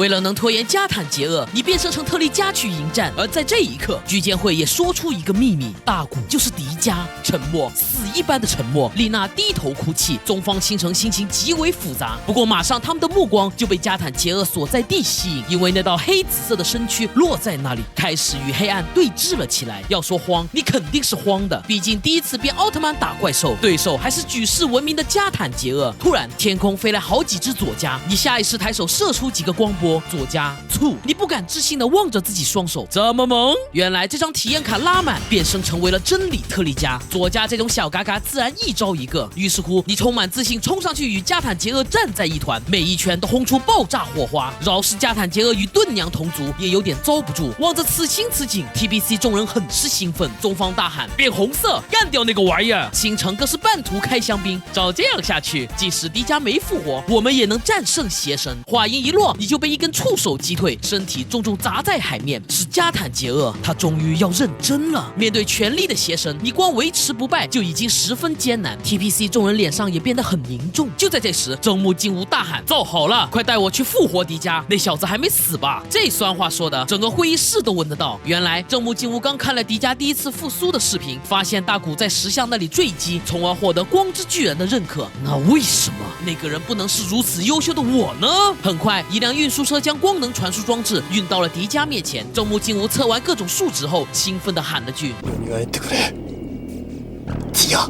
为了能拖延加坦杰厄，你变身成特利迦去迎战。而在这一刻，居建会也说出一个秘密：大古就是迪迦。沉默，死一般的沉默。丽娜低头哭泣，中方倾城心情极为复杂。不过马上他们的目光就被加坦杰厄所在地吸引，因为那道黑紫色的身躯落在那里，开始与黑暗对峙了起来。要说慌，你肯定是慌的，毕竟第一次变奥特曼打怪兽，对手还是举世闻名的加坦杰厄。突然，天空飞来好几只左迦，你下意识抬手射出几个光波，左迦醋，你不敢置信地望着自己双手，这么猛！原来这张体验卡拉满，变身成为了真理特利迦。左迦这种小嘎嘎自然一招一个，于是乎你充满自信冲上去与加坦杰厄站在一团，每一拳都轰出爆炸火花。饶是加坦杰厄与盾娘同族，也有点遭不住。望着此情此景 ，TBC 众人很是兴奋，中方大喊变红色，干掉那个玩意儿！星城更是半途开香槟，照这样下去，即使迪迦没复活，我们也能战胜邪神。话音一落，你就被一根触手击退，身体重重砸在海面。是加坦杰厄，他终于要认真了。面对全力的邪神，你光维持不败就已经十分艰难。TBC 众人脸上也变得很凝重。就在这时，正木金吾大喊：“造好了，快带我去复活迪迦！那小子还没死吧？”这酸话说的，整个会议室都闻得到。原来正木金吾刚看了迪迦第一次复苏的视频，发现大古在石像那里坠机，从而获得光之巨人的认可。那为什么那个人不能是如此优秀的我呢？很快，一辆运输车将光能传输装置运到了迪迦面前。正木金吾测完各种数值后，兴奋地喊了句：“迪迦！”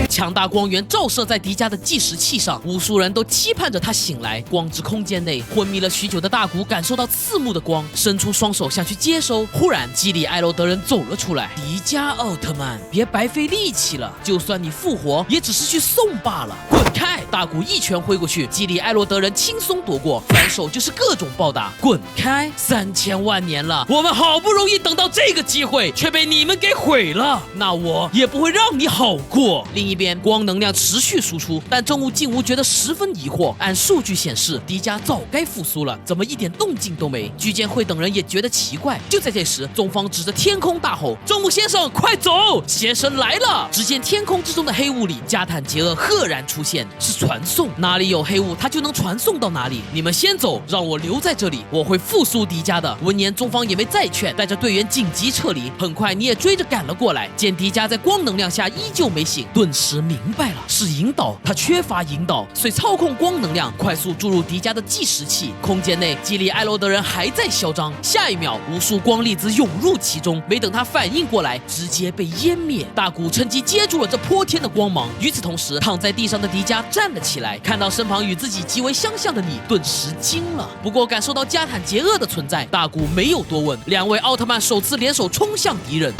强大光源照射在迪迦的计时器上，无数人都期盼着他醒来。光之空间内，昏迷了许久的大古感受到刺目的光，伸出双手想去接收。忽然，基里艾罗德人走了出来：“迪迦奥特曼，别白费力气了，就算你复活，也只是去送罢了。滚开！”大古一拳挥过去，基里艾罗德人轻松躲过，反手就是各种暴打。滚开！3000万年了，我们好不容易等到这个机会，却被你们给毁了，那我也不会让你好过。另一边，光能量持续输出，但正木静吾觉得十分疑惑。按数据显示，迪迦早该复苏了，怎么一点动静都没？居建会等人也觉得奇怪。就在这时，中方指着天空大吼：“正木先生，快走！邪神来了！”只见天空之中的黑雾里，加坦杰厄赫然出现，是传送，哪里有黑雾，他就能传送到哪里。你们先走，让我留在这里，我会复苏迪迦的。闻言，中方也没再劝，带着队员紧急撤离。很快，你也追着赶了过来。见迪迦在光能量下依旧没醒，顿时明白了，是引导，他缺乏引导，遂操控光能量快速注入迪迦的计时器。空间内，基里艾罗德人还在嚣张，下一秒，无数光粒子涌入其中，没等他反应过来，直接被湮灭。大古趁机接住了这泼天的光芒。与此同时，躺在地上的迪迦站了起来，看到身旁与自己极为相像的你，顿时惊了。不过感受到加坦杰厄的存在，大古没有多问，两位奥特曼首次联手冲向敌人。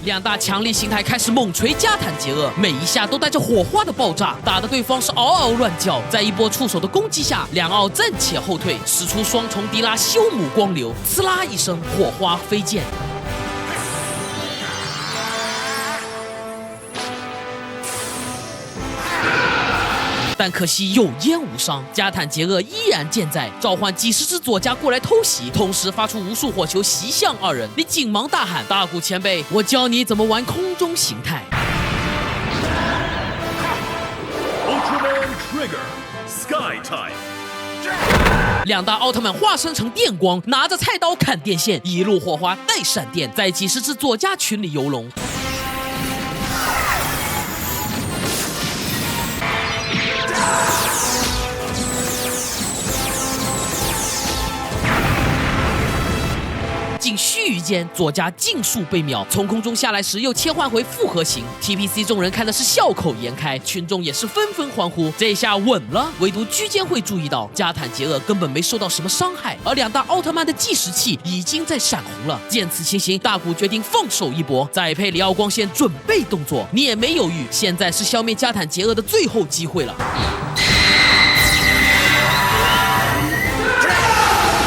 两大强力形态开始猛锤加坦杰厄，每一下都带着火花的爆炸，打得对方是嗷嗷乱叫。在一波触手的攻击下，两奥暂且后退，使出双重迪拉修姆光流，呲啦一声，火花飞溅。但可惜有烟无伤，加坦杰厄依然健在，召唤几十只左迦过来偷袭，同时发出无数火球袭向二人。你紧忙大喊：“大古前辈，我教你怎么玩空中形态。” Ultraman Trigger Sky Type。两大奥特曼化身成电光，拿着菜刀砍电线，一路火花带闪电，在几十只左迦群里游龙。仅须臾间，左迦尽数被秒，从空中下来时又切换回复合型。TBC 众人看的是笑口颜开，群众也是纷纷欢呼，这下稳了。唯独居间会注意到，加坦杰厄根本没受到什么伤害，而两大奥特曼的计时器已经在闪红了。见此情形，大古决定放手一搏，再配里奥光线准备动作。你也没犹豫，现在是消灭加坦杰厄的最后机会了。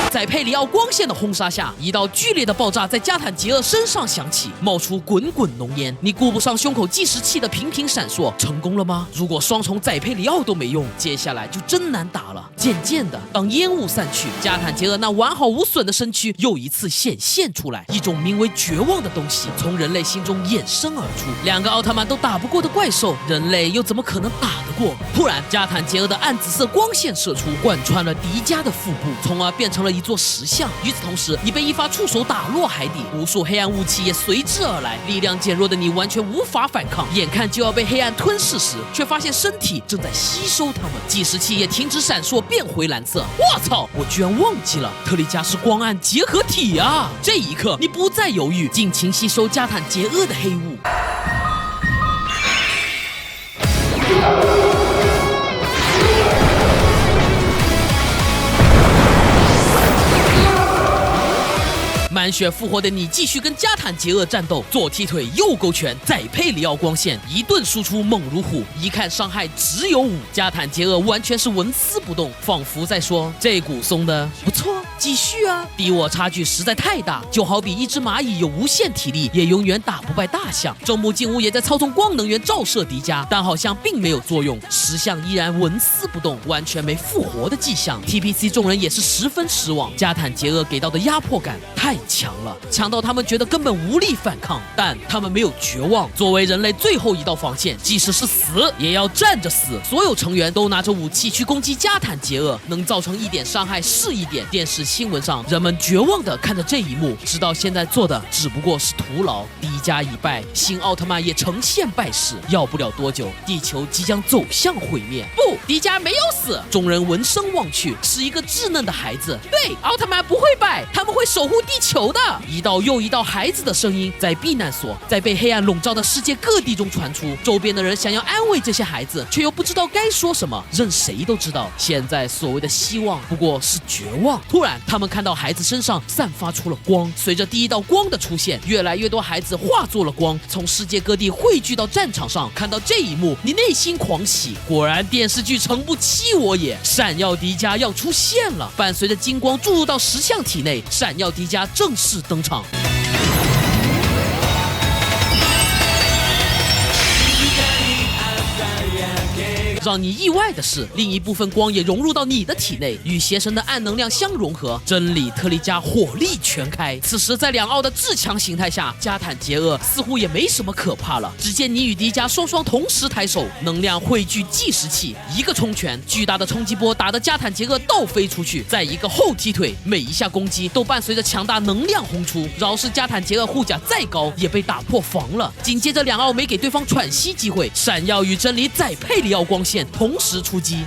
在佩里奥光线的轰杀下，一道剧烈的爆炸在加坦杰厄身上响起，冒出滚滚浓烟。你顾不上胸口计时器的频频闪烁，成功了吗？如果双重载佩里奥都没用，接下来就真难打了。渐渐的，当烟雾散去，加坦杰厄那完好无损的身躯又一次显现出来，一种名为绝望的东西从人类心中衍生而出。两个奥特曼都打不过的怪兽，人类又怎么可能打得过？突然，加坦杰厄的暗紫色光线射出，贯穿了迪迦的腹部，从而变成了一座石像。与此同时，你被一发触手打落海底，无数黑暗雾气也随之而来，力量减弱的你完全无法反抗，眼看就要被黑暗吞噬时，却发现身体正在吸收它们，计时器也停止闪烁，变回蓝色。我操！我居然忘记了，特利迦是光暗结合体啊！这一刻，你不再犹豫，尽情吸收加坦杰厄的黑雾。满血复活的你继续跟加坦杰厄战斗，左踢腿右勾拳，再配里奥光线，一顿输出猛如虎，一看伤害只有5。加坦杰厄完全是纹丝不动，仿佛在说这股松的不错，继续啊！敌我差距实在太大，就好比一只蚂蚁有无限体力，也永远打不败大象。正木静吾也在操纵光能源照射迪迦，但好像并没有作用，石像依然纹丝不动，完全没复活的迹象。TPC 众人也是十分失望，加坦杰厄给到的压迫感太强了，强到他们觉得根本无力反抗，但他们没有绝望。作为人类最后一道防线，即使是死也要站着死。所有成员都拿着武器去攻击加坦杰厄，能造成一点伤害是一点。电视新闻上，人们绝望地看着这一幕，直到现在做的只不过是徒劳。迪迦已败，新奥特曼也呈现败势，要不了多久，地球即将走向毁灭。不，迪迦没有死。众人闻声望去，是一个稚嫩的孩子。对，奥特曼不会败，他们会守护地球的。一道又一道孩子的声音在避难所，在被黑暗笼罩的世界各地中传出。周边的人想要安慰这些孩子，却又不知道该说什么。任谁都知道，现在所谓的希望不过是绝望。突然，他们看到孩子身上散发出了光，随着第一道光的出现，越来越多孩子化作了光，从世界各地汇聚到战场上。看到这一幕，你内心狂喜，果然电视剧诚不欺我也，闪耀迪迦要出现了。伴随着金光注入到石像体内，闪耀迪迦正式登场。让你意外的是，另一部分光也融入到你的体内，与邪神的暗能量相融合，真理特利迦火力全开。此时在两奥的至强形态下，加坦杰厄似乎也没什么可怕了。只见你与迪迦双双同时抬手，能量汇聚计时器，一个冲拳，巨大的冲击波打得加坦杰厄倒飞出去，再一个后踢腿，每一下攻击都伴随着强大能量轰出，饶是加坦杰厄护甲再高也被打破防了。紧接着两奥没给对方喘息机会，闪耀与真理再配里奥光线同时出击。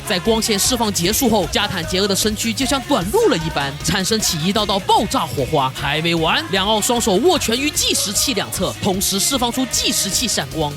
在光线释放结束后，加坦杰厄的身躯就像短路了一般，产生起一道道爆炸火花。还没完，两奥双手握拳于计时器两侧，同时释放出计时器闪光。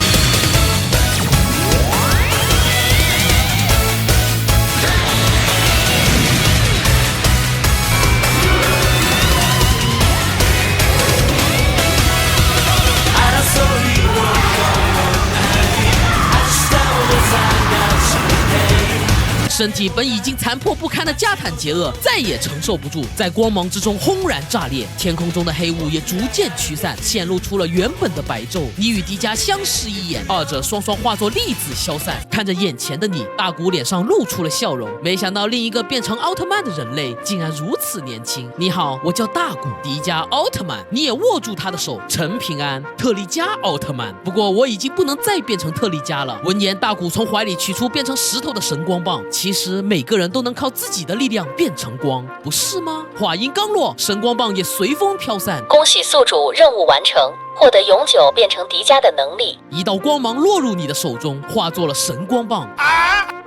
身体本已经残破不堪的加坦杰厄再也承受不住，在光芒之中轰然炸裂，天空中的黑雾也逐渐驱散，显露出了原本的白昼。你与迪迦相视一眼，二者双双化作粒子消散。看着眼前的你，大古脸上露出了笑容。没想到另一个变成奥特曼的人类竟然如此年轻。你好，我叫大古，迪迦奥特曼。你也握住他的手，陈平安，特利迦奥特曼。不过我已经不能再变成特利迦了。闻言，大古从怀里取出变成石头的神光棒。其实每个人都能靠自己的力量变成光，不是吗？话音刚落，神光棒也随风飘散。恭喜宿主任务完成，获得永久变成迪迦的能力。一道光芒落入你的手中，化作了神光棒。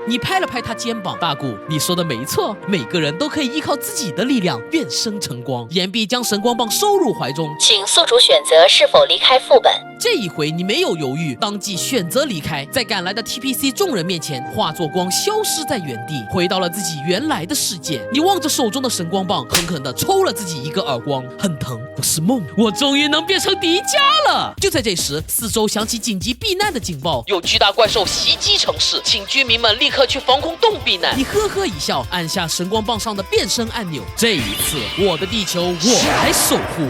你拍了拍他肩膀，大古，你说的没错，每个人都可以依靠自己的力量变身成光。岩壁将神光棒收入怀中，请宿主选择是否离开副本。这一回你没有犹豫，当即选择离开，在赶来的 TPC 众人面前化作光消失在原地，回到了自己原来的世界。你望着手中的神光棒，狠狠地抽了自己一个耳光，很疼，不是梦，我终于能变成迪迦了。就在这时，四周响起紧急避难的警报，有巨大怪兽袭击城市，请居民们立刻去防空洞避难。你呵呵一笑，按下神光棒上的变身按钮，这一次我的地球我来守护。